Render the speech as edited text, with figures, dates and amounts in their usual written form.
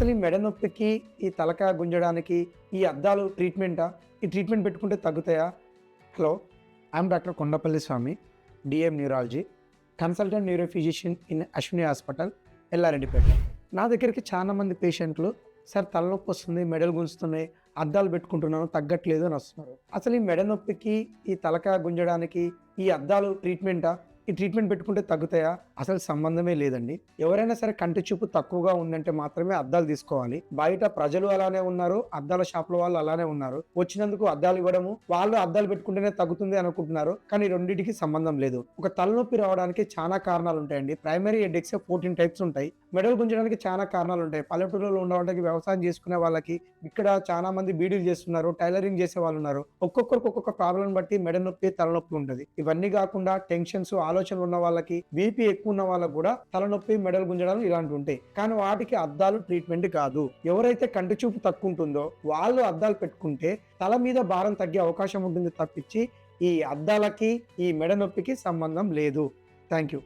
అసలు ఈ మెడ నొప్పికి, ఈ తలకాయ గుంజడానికి ఈ అద్దాలు ట్రీట్మెంటా? ఈ ట్రీట్మెంట్ పెట్టుకుంటే తగ్గుతాయా? Hello, I'm doctor Kondapalli Swamy, DM neurology, consultant neuro physician in Ashwini hospital, Yellareddypet. నా దగ్గరికి చాలామంది పేషెంట్లు సార్ తలనొప్పి వస్తుంది, మెడలు గుంజుతున్నాయి, అద్దాలు పెట్టుకుంటున్నాను తగ్గట్లేదు అని వస్తున్నారు. అసలు ఈ మెడ నొప్పికి, ఈ తలకాయ గుంజడానికి ఈ అద్దాలు ట్రీట్మెంటా? ఈ ట్రీట్మెంట్ పెట్టుకుంటే తగ్గుతాయా? అసలు సంబంధమే లేదండి. ఎవరైనా సరే కంటి చూపు తక్కువగా ఉందంటే మాత్రమే అద్దాలు తీసుకోవాలి. బయట ప్రజలు అలానే ఉన్నారు, అద్దాల షాపుల వాళ్ళు అలానే ఉన్నారు. వచ్చినందుకు అద్దాలు ఇవ్వడము, వాళ్ళు అద్దాలు పెట్టుకుంటేనే తగ్గుతుంది అనుకుంటున్నారు. కానీ రెండింటికి సంబంధం లేదు. ఒక తలనొప్పి రావడానికి చాలా కారణాలు ఉంటాయండి. ప్రైమరీ హెడేక్స్ 14 టైప్స్ ఉంటాయి. మెడలు గుంజడానికి చాలా కారణాలు ఉంటాయి. పల్లెటూరులో ఉన్న వాళ్ళకి, వ్యవసాయం చేసుకునే వాళ్ళకి, ఇక్కడ చాలా మంది బీడీలు చేస్తున్నారు, టైలరింగ్ చేసే వాళ్ళు ఉన్నారు. ఒక్కొక్కరికి ఒక్కొక్క ప్రాబ్లం బట్టి మెడ నొప్పి, తలనొప్పి ఉంటుంది. ఇవన్నీ కాకుండా టెన్షన్స్, ఆలోచనలు ఉన్న వాళ్ళకి, బీపీ ఎక్కువ ఉన్న వాళ్ళకి కూడా తలనొప్పి, మెడలు గుంజడాలు ఇలాంటివి ఉంటాయి. కానీ వాటికి అద్దాలు ట్రీట్మెంట్ కాదు. ఎవరైతే కంటి చూపు తక్కువ ఉంటుందో వాళ్ళు అద్దాలు పెట్టుకుంటే తల మీద భారం తగ్గే అవకాశం ఉంటుంది తప్పించి ఈ అద్దాలకి, ఈ మెడ నొప్పికి సంబంధం లేదు. Thank you.